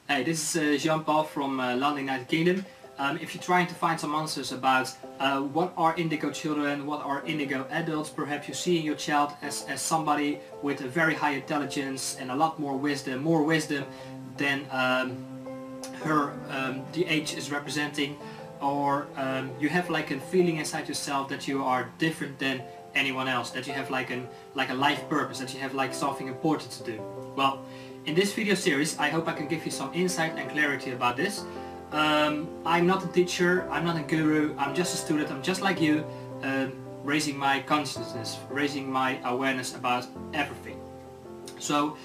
Hey, this is Jean-Paul from London, United Kingdom. If you're trying to find some answers about what are indigo children, what are indigo adults, perhaps you're seeing your child as somebody with a very high intelligence and a lot more wisdom than the age is representing, or you have like a feeling inside yourself that you are different than anyone else, that you have like a life purpose, that you have like something important to do. Well, in this video series I hope I can give you some insight and clarity about this. I'm not a teacher, I'm not a guru, I'm just a student, I'm just like you, raising my consciousness, raising my awareness about everything. So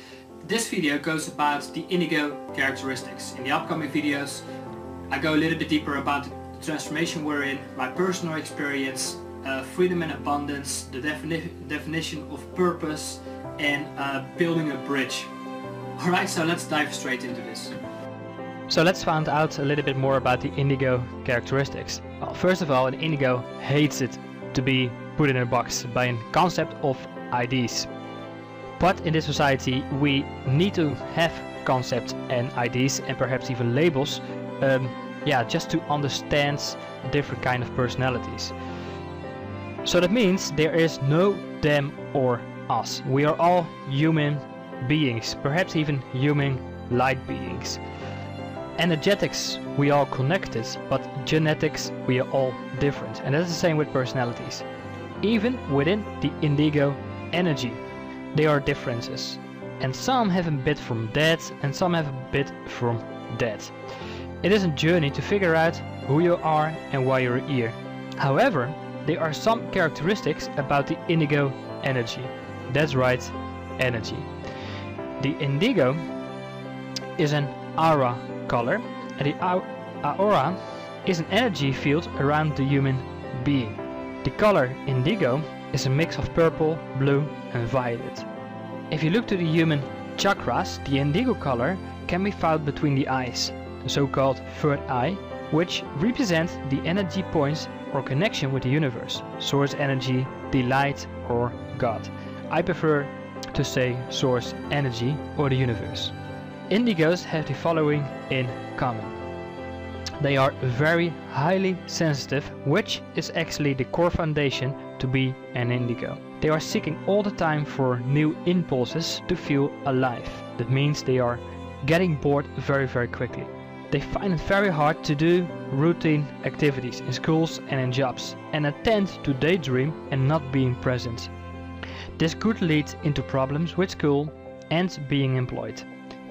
this video goes about the indigo characteristics. In the upcoming videos I go a little bit deeper about the transformation we're in, my personal experience, freedom and abundance, the definition of purpose, and building a bridge. Alright, so let's dive straight into this. So let's find out a little bit more about the indigo characteristics. Well, first of all, an indigo hates it to be put in a box by a concept of IDs. But in this society we need to have concepts and IDs and perhaps even labels, just to understand different kind of personalities. So that means there is no them or us. We are all human beings, perhaps even human light beings. Energetics, we are connected, but genetics, we are all different. And that's the same with personalities. Even within the indigo energy, there are differences. And some have a bit from that, and some have a bit from that. It is a journey to figure out who you are and why you're here. However, there are some characteristics about the indigo energy. That's right, energy. The indigo is an aura color, and the aura is an energy field around the human being. The color indigo is a mix of purple, blue and violet. If you look to the human chakras, the indigo color can be found between the eyes, the so-called third eye, which represent the energy points or connection with the universe, source energy, the light or God. I prefer to say source energy or the universe. Indigos have the following in common. They are very highly sensitive, which is actually the core foundation to be an indigo. They are seeking all the time for new impulses to feel alive. That means they are getting bored very quickly. They find it very hard to do routine activities in schools and in jobs, and tend to daydream and not being present. This could lead into problems with school and being employed.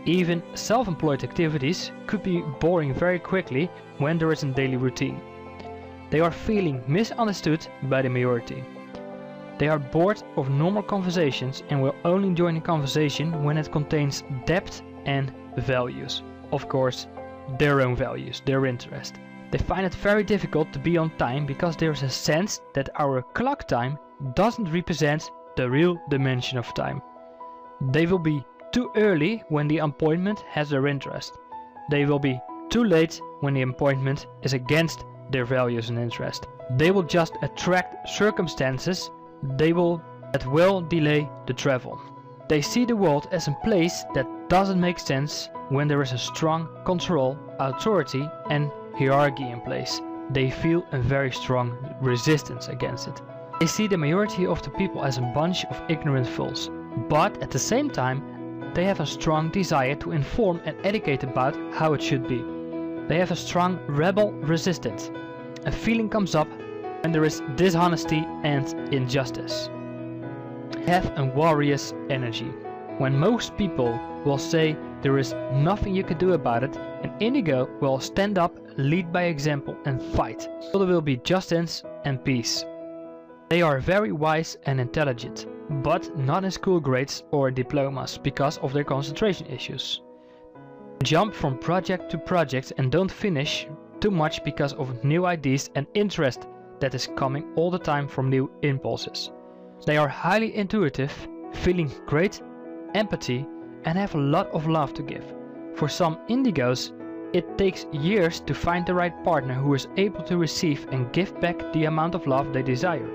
Even self-employed activities could be boring very quickly when there is a daily routine. They are feeling misunderstood by the majority. They are bored of normal conversations and will only join a conversation when it contains depth and values. Of course, their own values, their interest. They find it very difficult to be on time because there is a sense that our clock time doesn't represent the real dimension of time. They will be too early when the appointment has their interest. They will be too late when the appointment is against their values and interest. They will just attract circumstances that will delay the travel. They see the world as a place that doesn't make sense when there is a strong control, authority and hierarchy in place. They feel a very strong resistance against it. They see the majority of the people as a bunch of ignorant fools, but at the same time they have a strong desire to inform and educate about how it should be. They have a strong rebel resistance. A feeling comes up when there is dishonesty and injustice. They have a warrior's energy. When most people will say there is nothing you can do about it, an indigo will stand up, lead by example and fight. So there will be justice and peace. They are very wise and intelligent, but not in school grades or diplomas because of their concentration issues. They jump from project to project and don't finish too much because of new ideas and interest that is coming all the time from new impulses. They are highly intuitive, feeling great empathy and have a lot of love to give. For some indigos, it takes years to find the right partner who is able to receive and give back the amount of love they desire.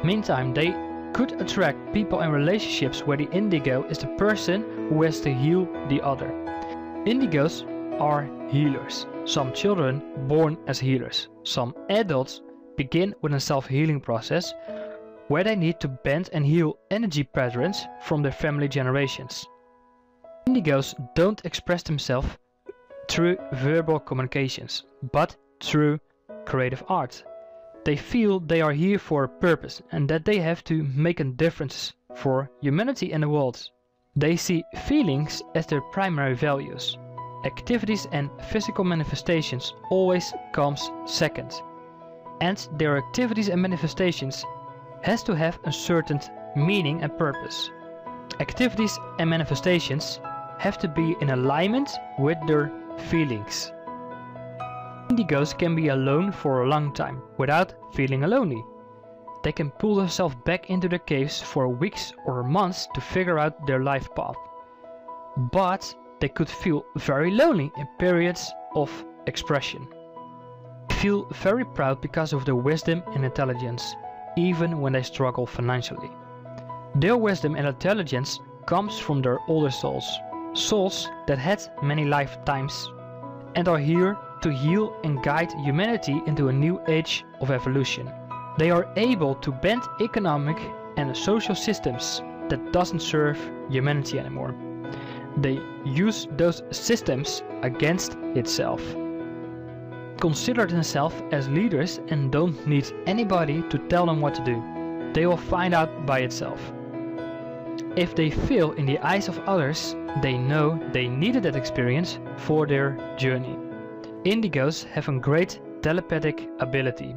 Meantime, they could attract people and relationships where the indigo is the person who has to heal the other. Indigos are healers. Some children born as healers. Some adults begin with a self-healing process where they need to bend and heal energy patterns from their family generations. Indigos don't express themselves through verbal communications, but through creative art. They feel they are here for a purpose and that they have to make a difference for humanity and the world. They see feelings as their primary values. Activities and physical manifestations always comes second. And their activities and manifestations has to have a certain meaning and purpose. Activities and manifestations have to be in alignment with their feelings. Indigos can be alone for a long time without feeling lonely. They can pull themselves back into their caves for weeks or months to figure out their life path. But they could feel very lonely in periods of expression. They feel very proud because of their wisdom and intelligence, even when they struggle financially. Their wisdom and intelligence comes from their older souls, souls that had many lifetimes and are here to heal and guide humanity into a new age of evolution. They are able to bend economic and social systems that doesn't serve humanity anymore. They use those systems against itself. Consider themselves as leaders and don't need anybody to tell them what to do. They will find out by itself. If they fail in the eyes of others, they know they needed that experience for their journey. Indigos have a great telepathic ability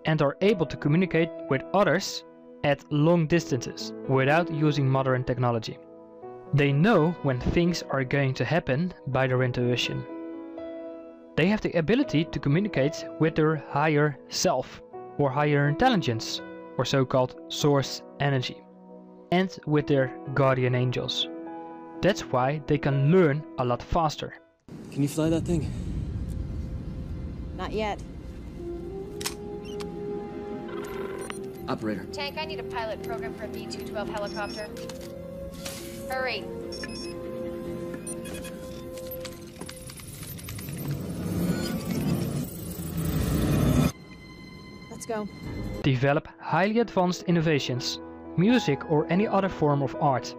and are able to communicate with others at long distances without using modern technology. They know when things are going to happen by their intuition. They have the ability to communicate with their higher self or higher intelligence or so-called source energy and with their guardian angels. That's why they can learn a lot faster. Can you fly that thing? Not yet. Operator. Tank, I need a pilot program for a B-212 helicopter. Hurry. Let's go. Develop highly advanced innovations, music or any other form of art.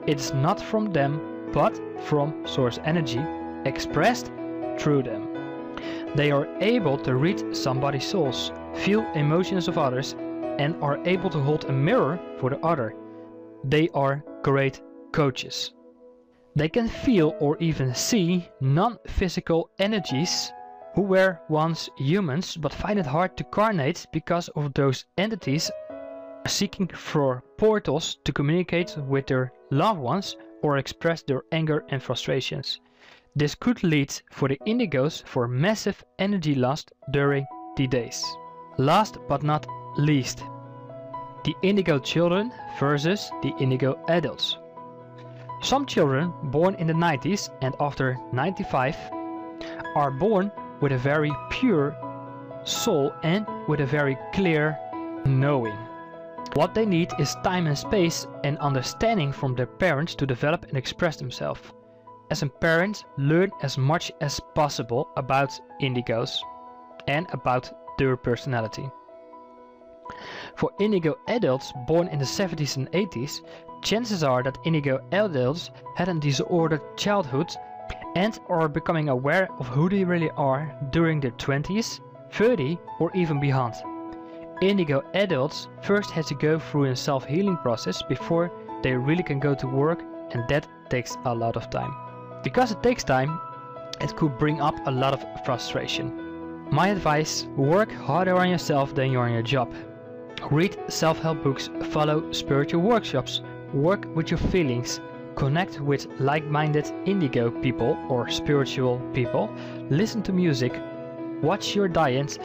It's not from them, but from source energy, expressed through them. They are able to read somebody's souls, feel emotions of others, and are able to hold a mirror for the other. They are great coaches. They can feel or even see non-physical energies who were once humans but find it hard to carnate because of those entities seeking for portals to communicate with their loved ones or express their anger and frustrations. This could lead for the Indigos for massive energy loss during the days. Last but not least, the Indigo children versus the Indigo adults. Some children born in the 90s and after 95 are born with a very pure soul and with a very clear knowing. What they need is time and space and understanding from their parents to develop and express themselves. As a parent, learn as much as possible about Indigos and about their personality. For Indigo adults born in the 70s and 80s, chances are that Indigo adults had a disordered childhood and are becoming aware of who they really are during their 20s, 30 or even beyond. Indigo adults first had to go through a self-healing process before they really can go to work, and that takes a lot of time. Because it takes time, it could bring up a lot of frustration. My advice: work harder on yourself than you are on your job. Read self-help books, follow spiritual workshops, work with your feelings, connect with like-minded Indigo people or spiritual people, listen to music, watch your diet,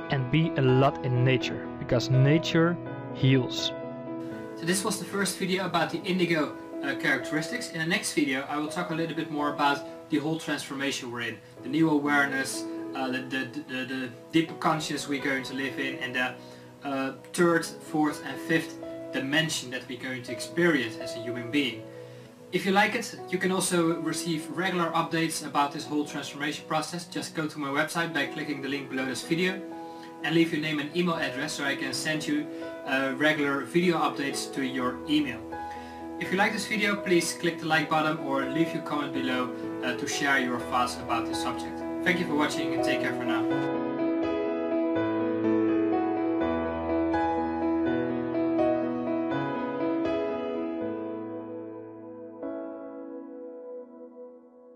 and be a lot in nature, because nature heals. So this was the first video about the Indigo characteristics. In the next video I will talk a little bit more about the whole transformation we're in, the new awareness, the deeper consciousness we're going to live in, and the third, fourth and fifth dimension that we're going to experience as a human being. If you like it, you can also receive regular updates about this whole transformation process. Just go to my website by clicking the link below this video and leave your name and email address so I can send you regular video updates to your email. If you like this video, please click the like button or leave your comment below to share your thoughts about this subject. Thank you for watching and take care for now.